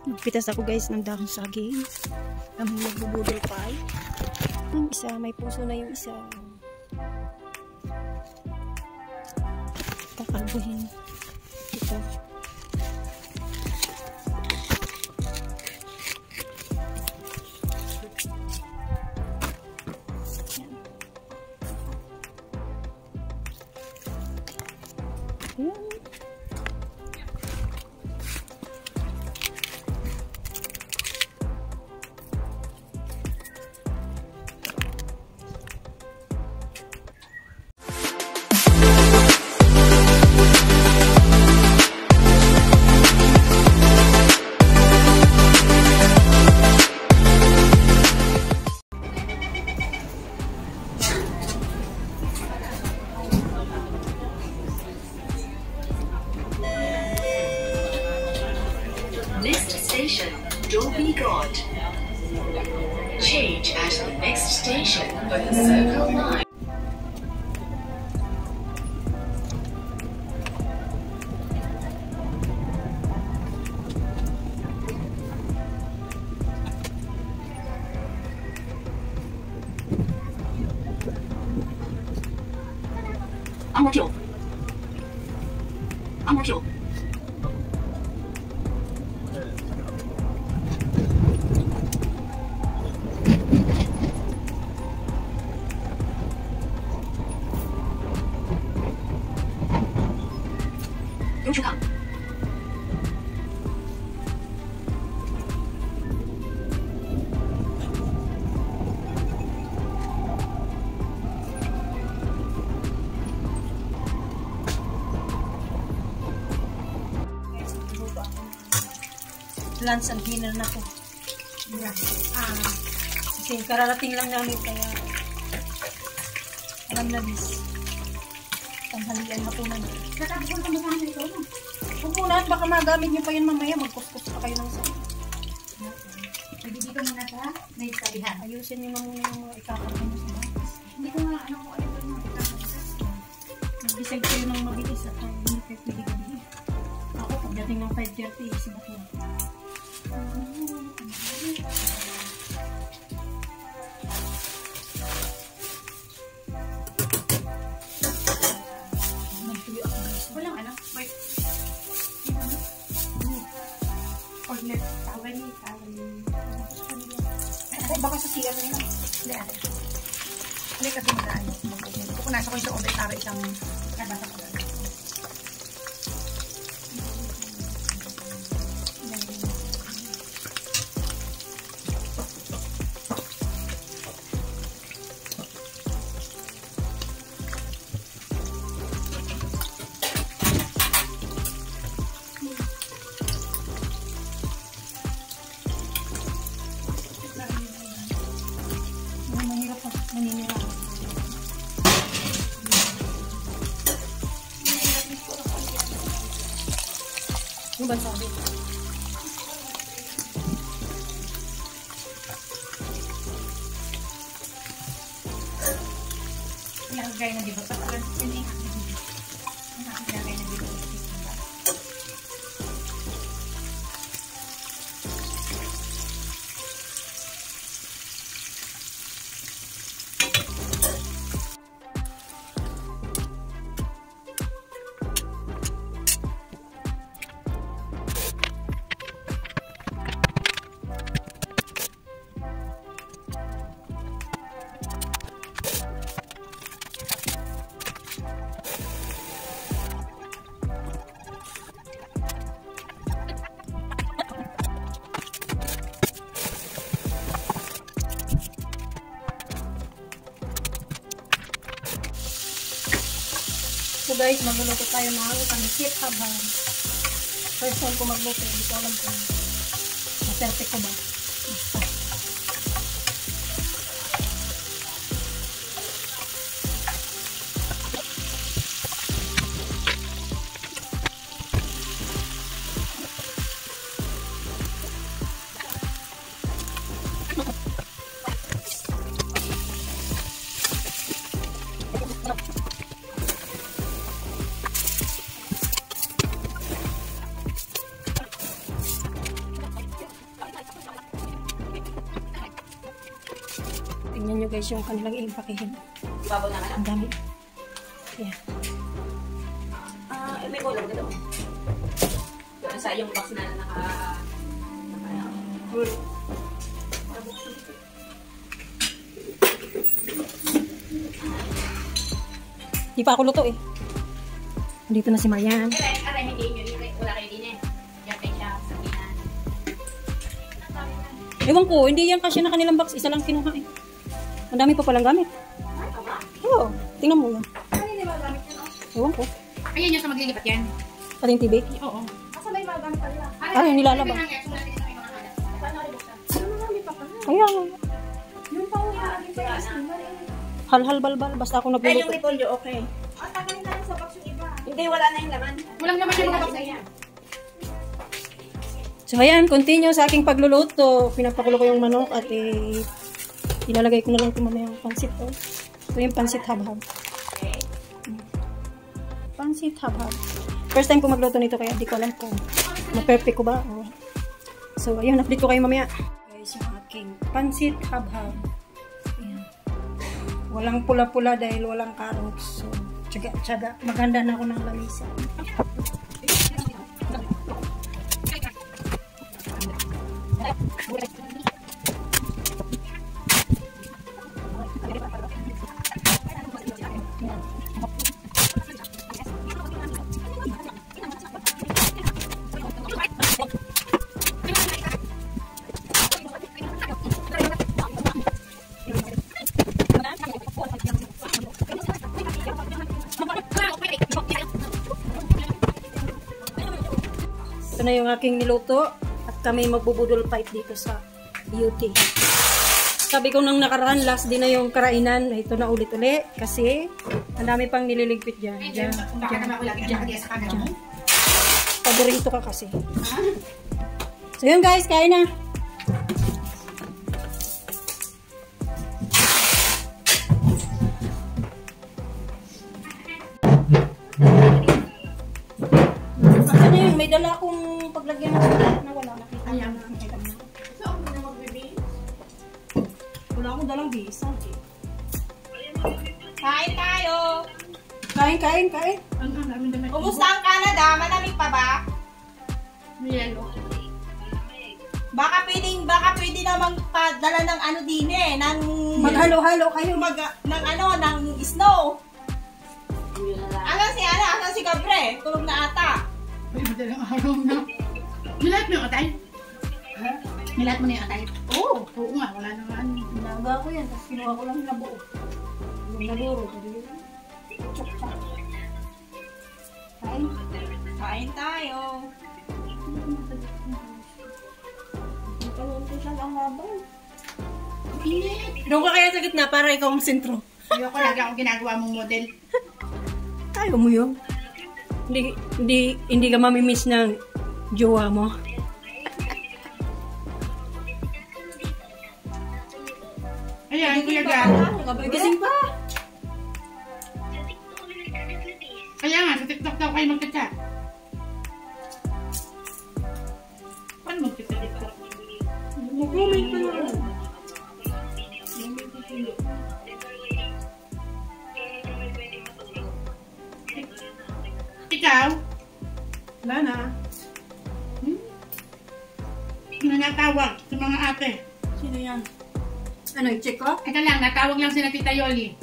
Nagpitas ako guys ng dahon saging. Ang magbubudol pie. Yung isa, may puso na yung isa. Kakalbuhin. Ito. Ayan. Next station, Dolby God. Change at the next station for the Circle Line. Ang-mo-kyo. Ang-mo-kyo. Yong-shu-kan. Lunch and dinner na to. Kasi kararating lang namin kaya alam na bis. Tanghalian na po na. Nakabukol ka mo ito. Pupunan, baka magamit nyo pa yun mamaya. Magkuskus pa kayo ng sa. Pwede dito muna sa may sabihan. Ayusin nyo na muna yung mga ikakot mo sa bakas. Hindi ko nga ano ko ano yung mga ikakot. Mag-decide kayo ng mabilis at hindi kayo pwede gabi. Ako, pagdating ng 5:30, isibak na. Walang ano, wait. Order, tawag niya, tawag niya. Baka sa CR na yun. Hindi, ate. Hindi kasi mag-ano. Pupunasa ko yung sa order para isang nabasa ko. Mahirap pa. Maninira. Yung ba sabi? Ilagay na dito. Patagal hindi. Ilagay na dito. So guys, magluluto tayo ng pancit habang first time ko magluto. Hindi ko alam kung maserte ko ba. Tingnan nyo guys yung kanilang iimpakihin. Ibabaw na ka Ang dami. Ayan. May kulang ka daw. Sa yung box na Di pa ako luto eh. Dito na si Marian. Aray, hindi nyo. Wala kayo din eh. Yan kayo siya sa pinan. Ewan ko, hindi yan kasi na kanilang box. Isa lang kinuha eh. Ang dami pa palang gamit. Ay, tama? Oo, tingnan mo yan. Ano yung mga gamit yan? Ewan ko. Ayan yung sa maglilipat yan. Pating TV. Oo. Asa may mga gamit pa nila? Ay, nilalabas. Kaya nga. Yung pang nilalagay pa yung Hal-hal balbal. Basta ako yung nagluluto. repolyo, okay. Ang tagal na lang sa box yung iba. Hindi, wala na yung laman. Walang laman yung mga box na yan. So ayan, continue sa aking pagluluto. Pinapakulo ko yung manok at ilalagay ko na lang ito mamaya yung pansit. Oh. Ito yung pansit habhab. Pansit habhab. First time ko magluto nito kaya di ko alam kung ma-perfect ko ba. Oh. So ayun, update ko kayo mamaya. Guys, yung aking pansit habhab. Ayan. Walang pula-pula dahil walang carrots. So, tsaga. Maganda na ako ng lamisa. Ito na yung aking niluto at kami magbubudol fight dito sa UT. Sabi ko nang nakaraan, last din na yung karainan. Ito na ulit-ulit kasi ang dami pang nililigpit dyan. Bakit naman ako lagi nakagaya sa camera mo? Paborito ka kasi. So yun guys, kain na. Ano yun? May dala akong paglagyan ng sulat na wala. Nakita niya na. Saan mo na magbibi? Wala akong dalang bisa. Kain tayo! Kain. Kumusta ang Canada? Malamig pa ba? Yelo. Baka pwede namang padala ng ano din eh, ng Maghalo-halo kayo. ng snow. Asan si Gabre? Tulog na ata. Ay, madalang araw na. Nilat mo yung atay? Ha? Nilat mo na yung atay? Oo. Oo nga, wala naman. Naga ko yan. Tapos kinuha ko lang na buo. Yung naluro. Kain tayo. Doon ka kaya sa gitna para ikaw ang sentro. Ayoko lagi akong ginagawa mong model. Ayaw mo yun. Hindi ka mamimiss ng jowa mo. Ayan, Kuya Gab. Gising pa. Kaya nga, sa TikTok daw kayo magkita. Paano magkita-TikTok? Mag-comment pa naman. Ikaw? Wala na. Nanatawag sa mga ate. Sino yan? Ano, i-check ko? Ito lang, natawag lang sila Tita Yoli.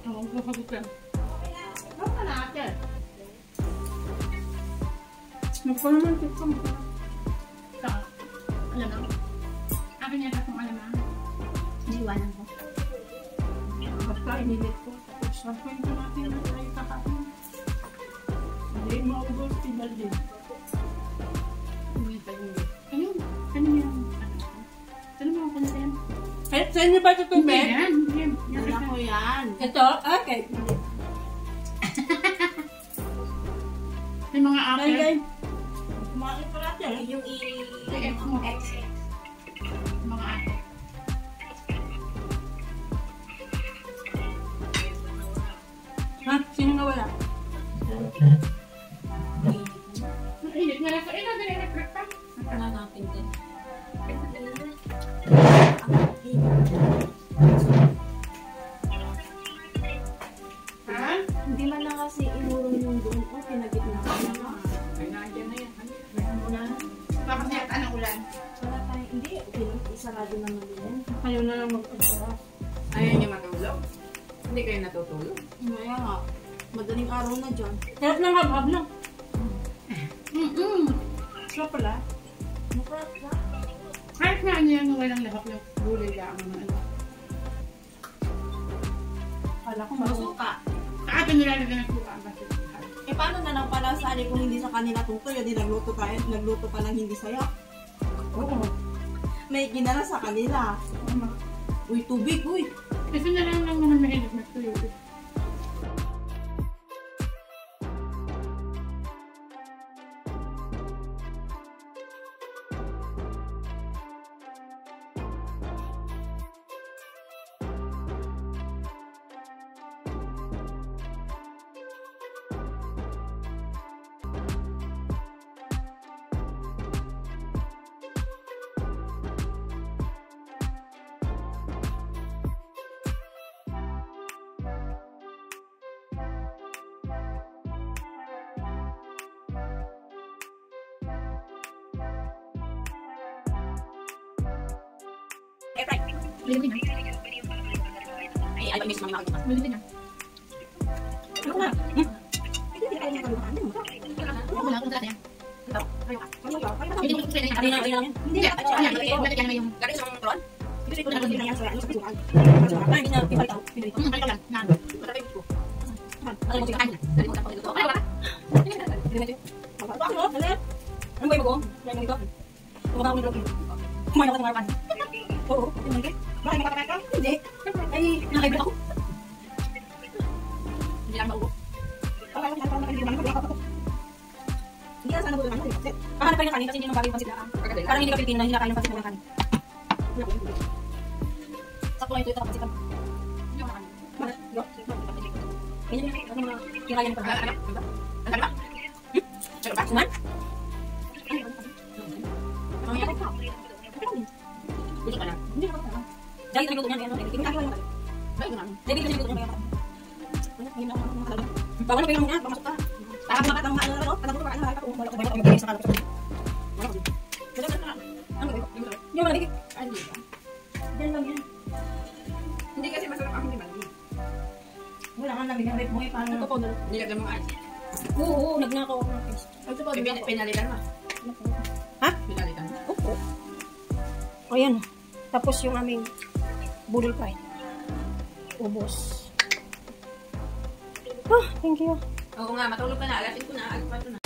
Oo, kapagod ka. Ano ka na ate? Magpa naman, check ko. Saka, alam mo? Akin yata kung alam mo. Iniwanan ko. Basta inilit ko. Tapos, kwento natin na tayo kakain. Hindi, maubos, tibal din. Ayun, ano yan? Ano mo ako na yan? Saan niyo ba ito Hindi tubig? yan, yan. Wala ko yan. Ito? Okay. May mga ate. Kain. Kumain pa natin. Yung X. Mga ate. Ha? Sino nga wala? Mainit nga lang. Ito, dali electric pa. natin din. Ha? Hindi man lang kasi inurong yung doon ko, pinagitna ko na nga. Ay, nandiyan na yan. Ano na? Bakit niya ng ulan? Wala tayong, hindi, isarado naman din. Kayo na lang magpapara. Ayaw niya matulog? Hindi kayo natutulog? Kaya nga, madaling araw na dyan. Sarap ng habhab na. Siya pala. Makrap na. Kahit nga ano yan, walang lahap yung gulay lang. Ano. Kala ko masuka. Saka nilalagyan ng suka ang basit. Eh paano na lang pala sali kung hindi sa kanila tutoy, di nagluto tayo, nagluto pa lang hindi sayo. Oo. May ginala sa kanila. Uy, tubig, uy. Kasi na lang naman mahilig magtuyo. Lilit din yan. Ay, may gusto mga nakakita. Lilit din yan. Ano na? Wala akong dala yan. Hindi mo ito Hindi na yan. Hindi. Lalagyan mo yung... Lagay sa mga turon? Hindi ko na yan sa ano sa sukan. Hindi na pipalitaw. Balik lang. Nan. Matapay ko. Ano mo sikahan? Dali mo tapos ito. Ay, wala. Hindi mo ito. Ano? Ano ba yung bago? Ano ito? Tumagawa ko ng loob. Kumain ako sa marapan. Oo. Bakit makapatay ka? Hindi. Ay, nakaibat ako. Hindi lang maubo. Hindi na sana buto naman. Pahanap kayo ng kanin kasi hindi nang bagay yung pansit lang. Parang hindi ka Pilipino na hindi na kain ng pansit ng kanin. Sakto lang ito ito pansit lang. Ganyan yung mga kinaya ng pagkakas. Ano ba? Ano ba? Suman? Ano yan? Gusto ka lang. Hindi na ako. Dahil ito yung luto niya. Hindi na ako yung Dahil ito yung luto niya. Hindi na ako talaga. Bawal na kayo lang pamasok ka. Parang makat ang maano na ito. Pagkakuto ka, ano na ito. Wala ko ba ito? Magiging sa kalapit. Wala ko. Ano ba ito? Hindi mo malagig. Diyan lang yan. Hindi kasi masarap ang hindi. Wala kang nabigyan rate mo eh. Paano? Ito po na. Nilagyan mo nga. Oo, nagnakaw ako ng face. Ito po. Pinalitan mo. Ha? Pinalitan mo. Oo. O yan. Tapos yung aming budol pie. Ubos. Ah, thank you. Oo nga, matulog ka na. Alasin ko na. Alas 4 na.